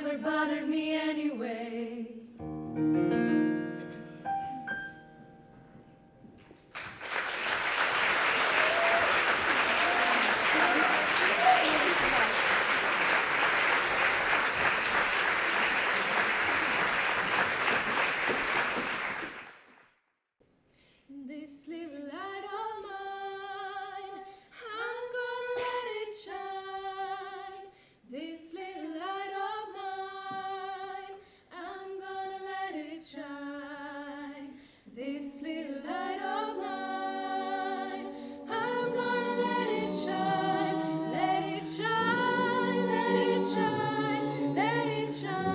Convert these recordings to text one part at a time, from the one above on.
never bothered me anyway. This little light of mine, I'm gonna let it shine. This little light of mine, I'm gonna let it shine. This little light of mine, I'm gonna let it shine. Let it shine, let it shine, let it shine.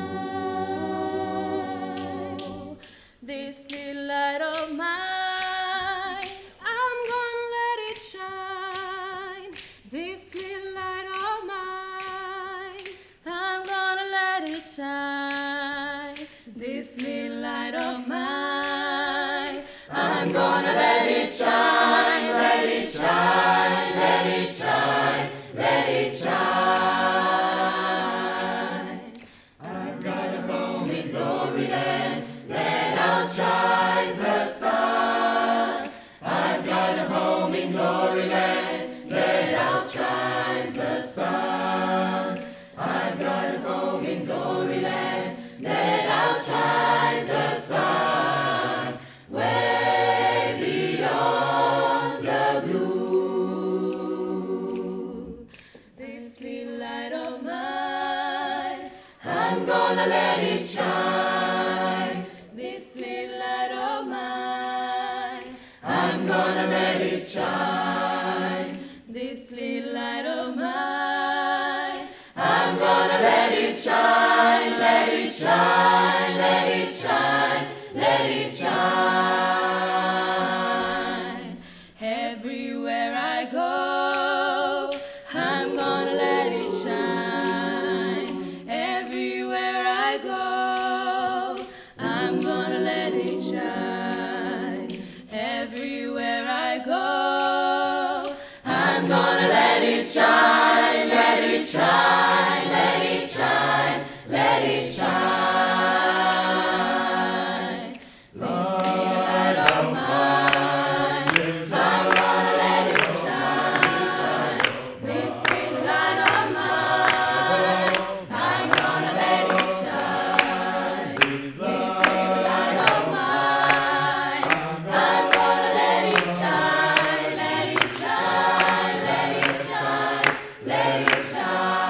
This little light of mine, I'm gonna let it shine. This little light of mine, I'm gonna let it shine. This little light of mine, I'm gonna let it shine. Let it shine, let it shine, let it shine. I've got a home in glory land that outshines the sun. I've got a home in glory land that outshines the sun. I've got a home in glory land that outshines the sun. Way beyond the blue. This little light of mine, I'm gonna let it shine. This little light of mine, I'm gonna let it shine. This little light of mine, I'm gonna let it shine. Let it shine, let it shine, let it shine. Everywhere I go, I'm gonna let it shine. Everywhere I go, I'm gonna let it shine. Everywhere I go, I'm gonna let it shine. Let it shine, let it shine, let it shine. This little light of mine, I'm gonna let it shine. This little light of mine, I'm gonna let it shine. This little light of mine, I'm gonna let it shine. Let it shine, let it shine, let it shine.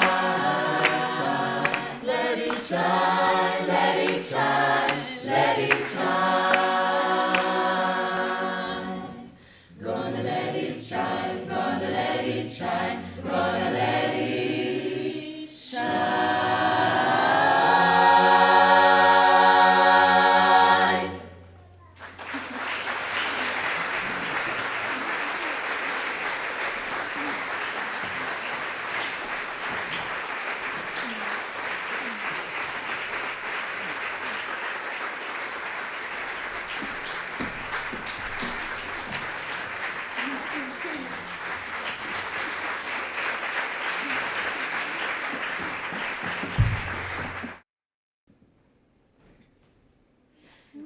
Let it shine, let it shine, let it shine. Gonna let it shine, gonna let it shine, gonna let it shine.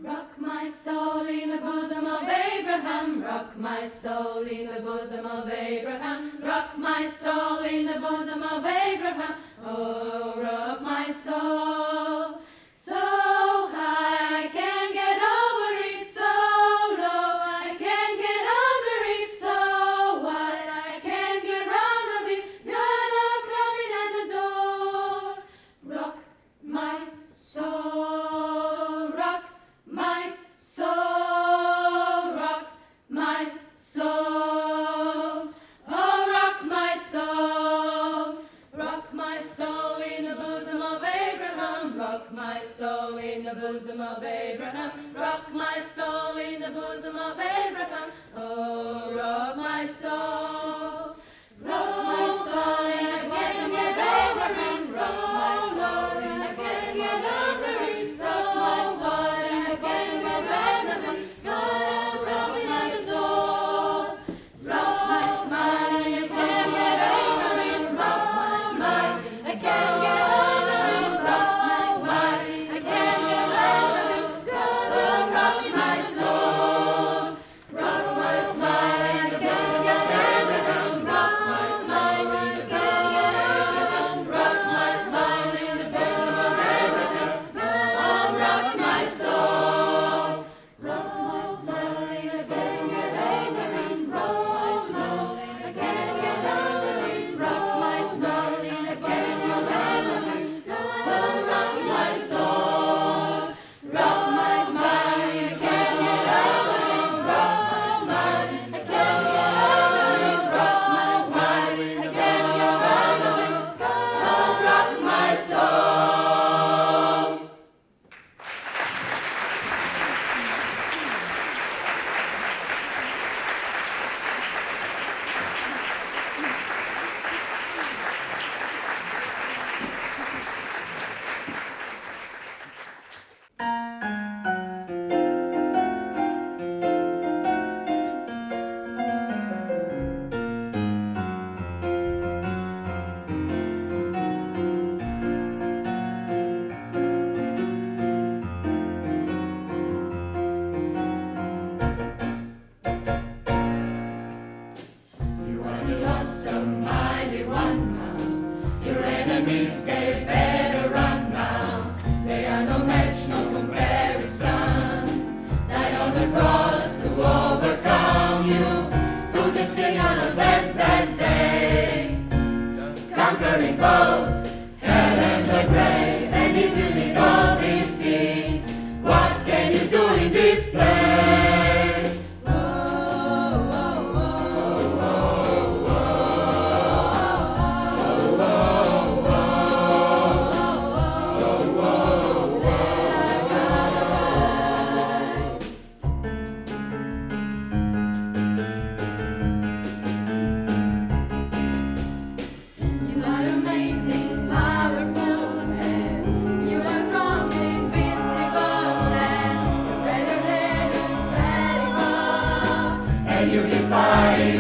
Rock my soul in the bosom of Abraham. Rock my soul in the bosom of Abraham. Rock my soul in the bosom of Abraham. Oh, rock my soul so high I can't get over it, so low I can't get under it, so wide I can't get round of it. Gotta come in at the door. Rock my soul, rock my soul, rock my soul. Oh, rock my soul, rock my soul in the bosom of Abraham. Rock my soul in the bosom of Abraham. Rock my soul in the bosom of Abraham. Oh, rock my soul. Rock my soul in the bosom of Abraham. Rock my soul in the bosom of Abraham. Rock my soul in the bosom of Abraham. Gotta come in at the soul. Rock my soul in the bosom of Abraham. Rock my soul, I can't get over it. Rock my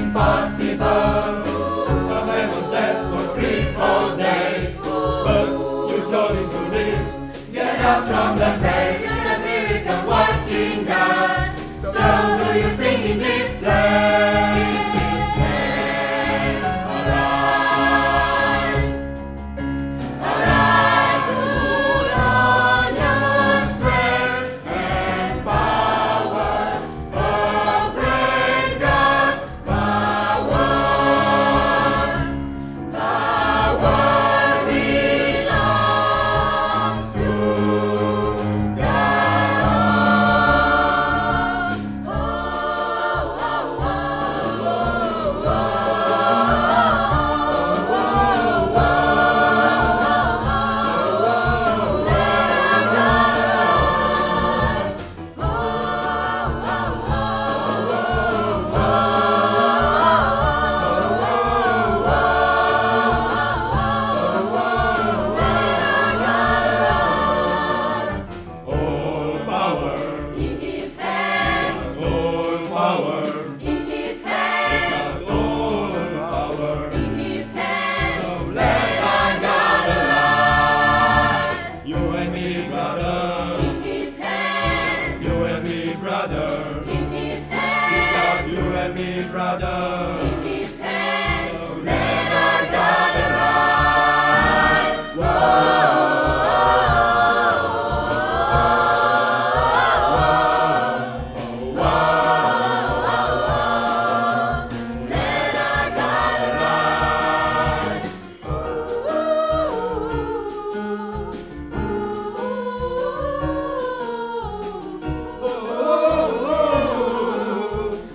impossible. The man was dead for 3 whole days, but you told him to live. Get up from the grave, you're a miracle working God. So do you think in this place? Arise, arise, put on your strength and power, oh great God, power belongs to brother. In his hands, so let our God arise.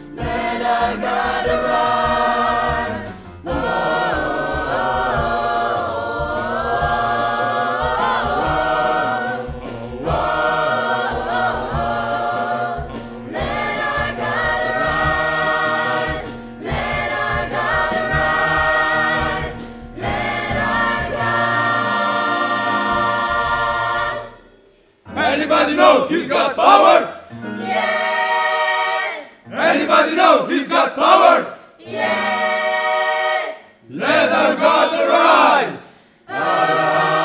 Let our God arise. Let our God arise. Let our God arise. Let our God arise. Let our God. Anybody know he's got power? Yes. Anybody know he's got power? Yes. Let our God arise! Arise!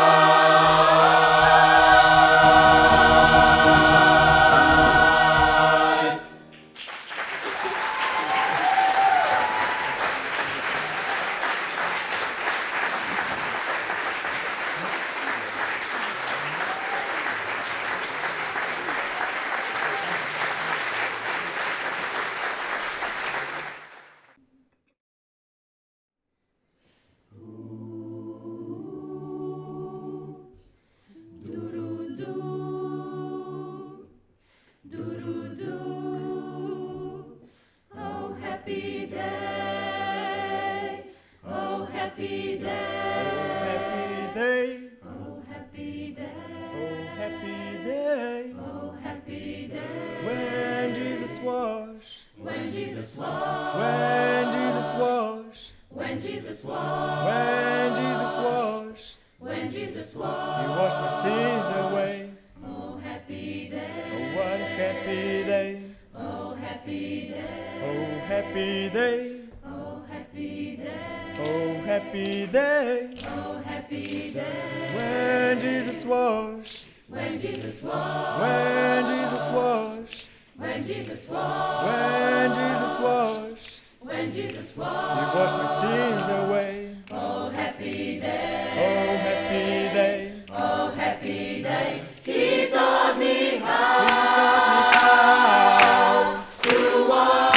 Oh, happy day. Oh, happy day. Oh, happy day. Oh, happy day. When Jesus washed, When Jesus washed. when Jesus washed, When Jesus washed. when Jesus washed, When Jesus He washed. washed my sins away. Oh, happy Oh, day. what a happy day. Oh, happy day. Oh, happy day. Oh, happy day. Oh, happy day. Oh, happy day. When Jesus washed, When Jesus washed. when Jesus washed, When Jesus washed. when Jesus washed, When Jesus He washed. washed my sins away. Oh, happy day. Oh, happy day. Oh, happy day. He taught me how He taught me how to walk.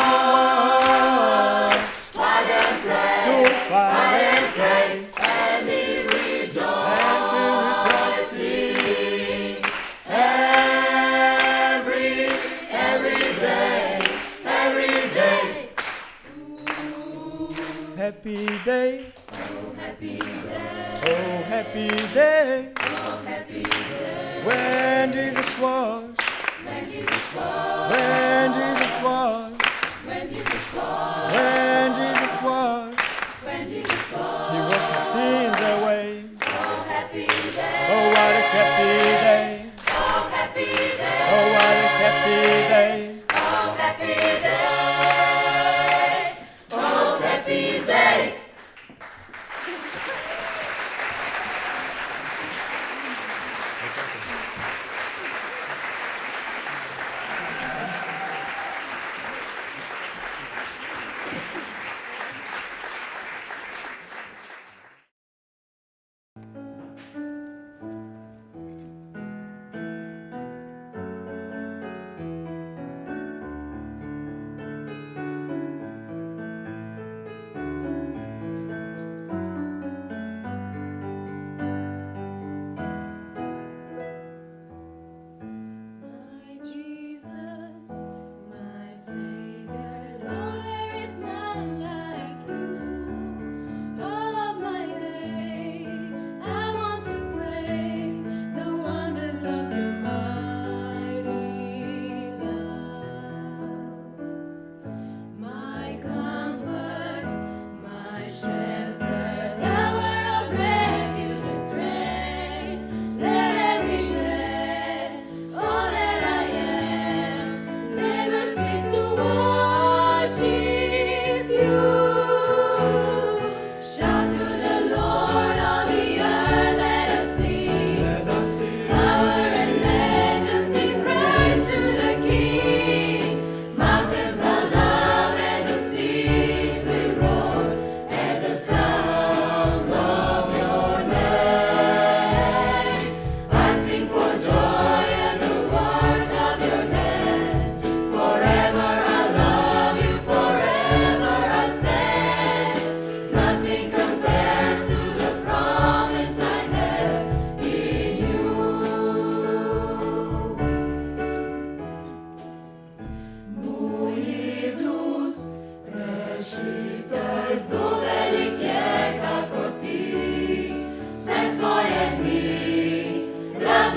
Fight and pray. to fight Fight and and pray. pray. And we rejoice. And we rejoicing Every day. Every day. happy day. Oh, happy day. Oh, happy day. Oh, happy day. When Jesus washed, When Jesus washed. when Jesus washed, When Jesus washed. when Jesus washed, When Jesus He washed. washed my sins away. Oh, happy day. Oh, what a happy day. Oh, happy day. Oh, what a happy day. Oh, happy day. Oh,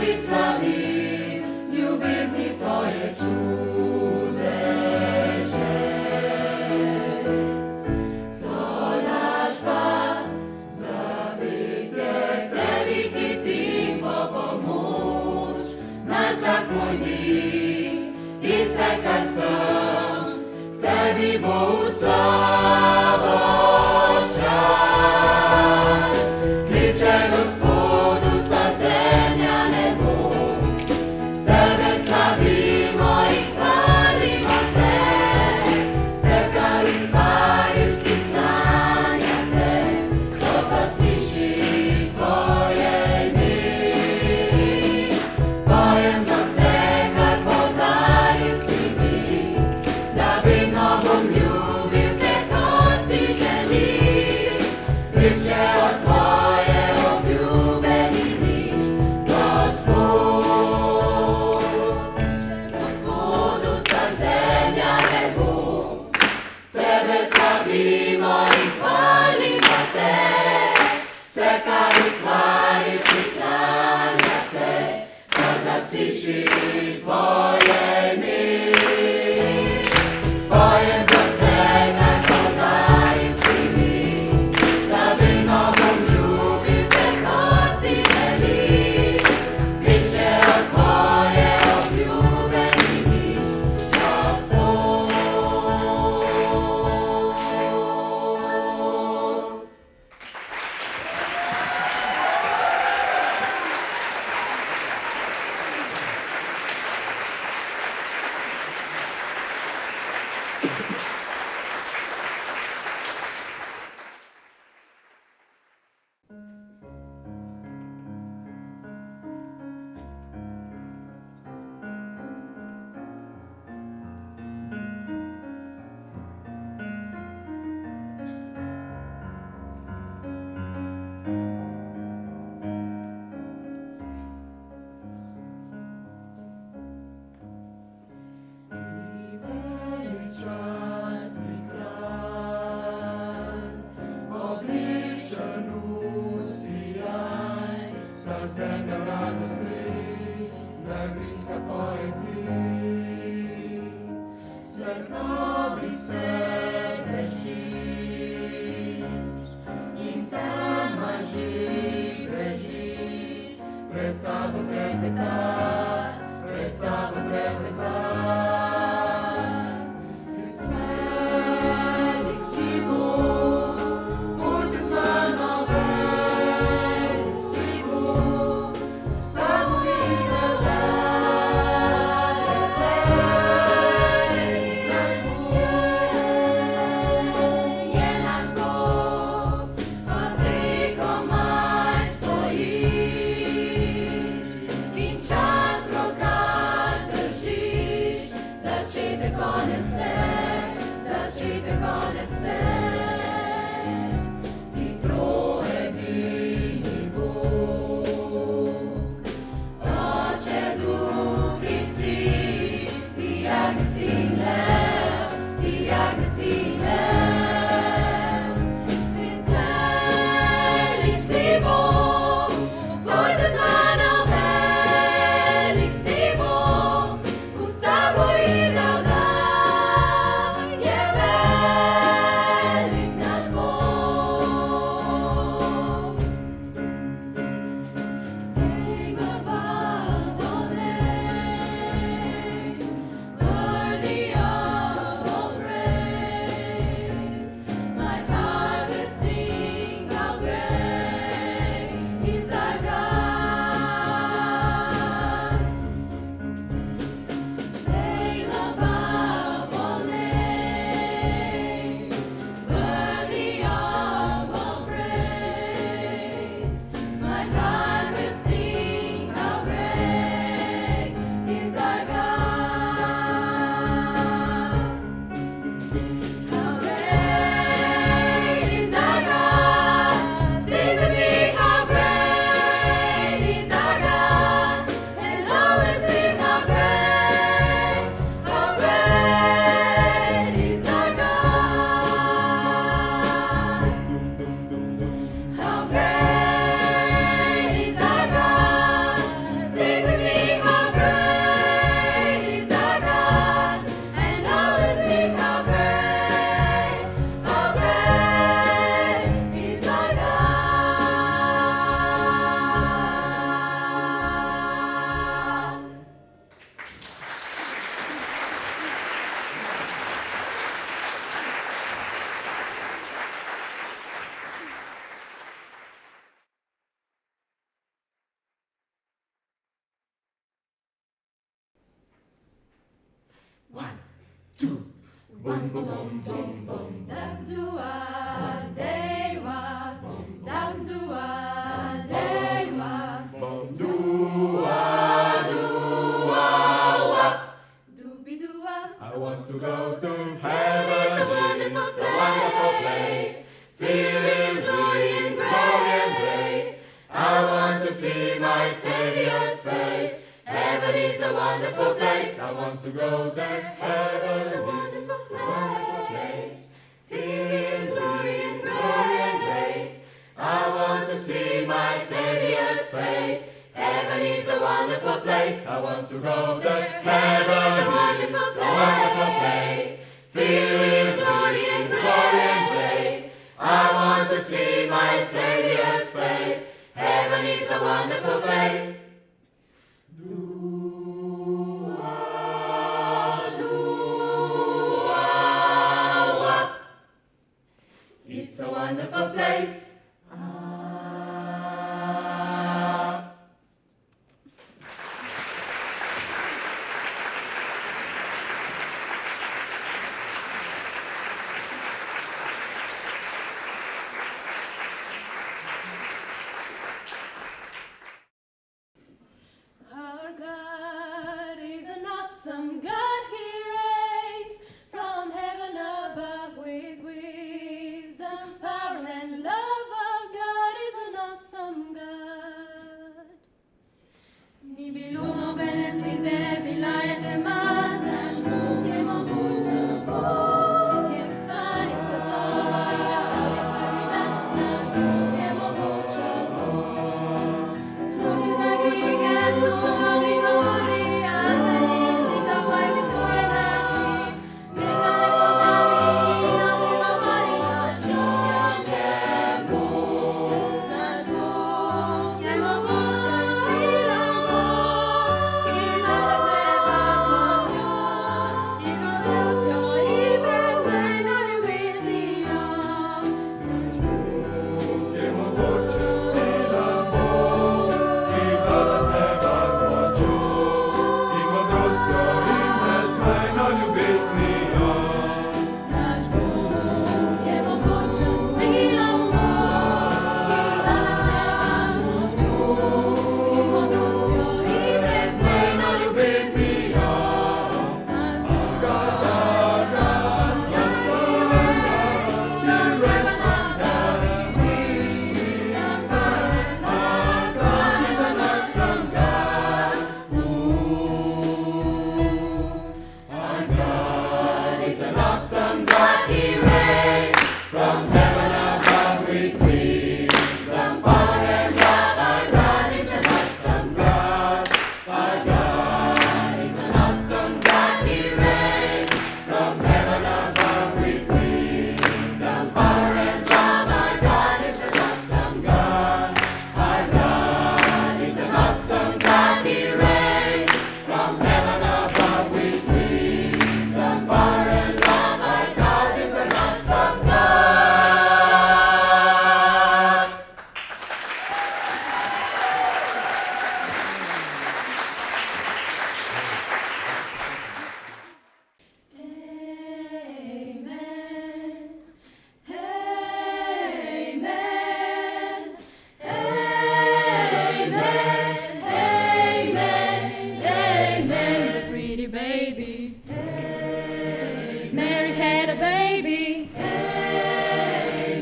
tebi slavim, ljubizni tvoje čudeže. Tolažba za bytě, tebi chytím po pomoc, nazad můj dých, i sekar sam, tebi Bohu slavo čas. Kliče Gospodu sa zemlja nebo, tebe slavimo i hvalimo te. Sekar ispaju si klanja se, kto zasliši tvoje ime. Pojem za sekar podaril si mi, za vinovom ljubil te kot si želiš. Kliče od tvoje obljubeni nič, Gospod. Gospodu sa zemlja nebo, tebe slavimo i hvalimo te. Sekar ispaju si klanja se, kto zasliši tvoje ime. Pojem za sekar podaril si mi, za vinovom ljubil te kot si želiš. Biće od tvoje obljubeni nič, Gospod. Veličasni kralj, obličen u sjaj, sa zemlja radosti, zagriska pojem ti. Svetlobi se brežiš, in tema živežiš, pred tabo trepetaj, pred tabo trepetaj. Velik si Bog, budite z mano, velik si Bog, samo videl da je naš Bog, od komaj stojiš, in čas v rokah držiš, začetek konec se, začetek konec se. Ti trojedini Bog, Oče, Duh i Sin, ti agnesivni lev, ti agnesivni lev. Velik si Bog, tvojte z mano, velik si Bog, u sabo idel da je velik Boom, boom, boom, boom, boom. Dam dua dewa, dam dua dewa, Boom, dua, dua, wap. dooby dua. I want to go to Heaven is a heaven. wonderful It's a wonderful place, place. filled with glory and grace. I want to see my Savior's face. Heaven is a wonderful place. I want to go there. Heaven It's a wonderful place, filled with glory and grace. I want to see my Savior's face. Heaven is a wonderful place. I want to go there. Heaven is a wonderful place, filled with glory and grace. I want to see my Savior's face. Heaven is a wonderful place. It's a wonderful place. Our God is an awesome God. He reigns from heaven above with wisdom, power, and love. Our God is an awesome God. Ni biluno benes vizde vilayet emanash muke moguće bo. Jer stari svetlova i nastali prvi dan, naš Bog je moguće bo. Soli za grike, soli govori, a se njih tako je svoj radi. Neka ne pozavi i na ti govori, naš Bog je Bog. Naš Bog je mogućan, silan Bog, i nalaze vas moću. I hodrostjo i bezbrojna ljubiznija. Naš Bog je mogućan, silan Bog, i vlada s neba s moću, i modrostjo i bezbrojno ljubiznija. Naš Bog je mogućan, silan Bog, i vlada s neba s moću, i modrostjo i bezbrojno ljubiznija. Naš Bog Our God is an awesome God. He reigns from heaven above with wisdom, power, and love. Our God is an awesome God. Our God is an awesome God. He reigns from heaven above with wisdom, power, and love. Our God is an awesome God. Our God is an awesome God. He reigns from heaven above with wisdom, power, and love. Our God is an awesome God. Amen. The pretty baby. Mary had a baby.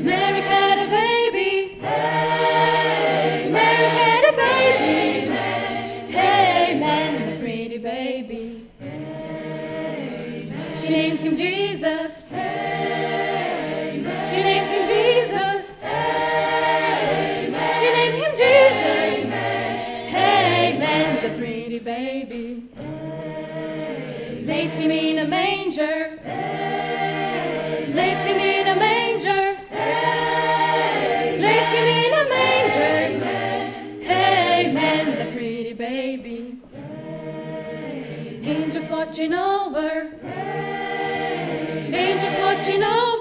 Mary had a baby. Mary had a baby. Amen. The pretty baby. She named him Jesus. She named him Jesus. She named him Jesus. Amen. The pretty baby. Laid him in a manger. Laid him in a manger. Laid him in a manger. Amen. The pretty baby. Angels watching over. Angels watching over.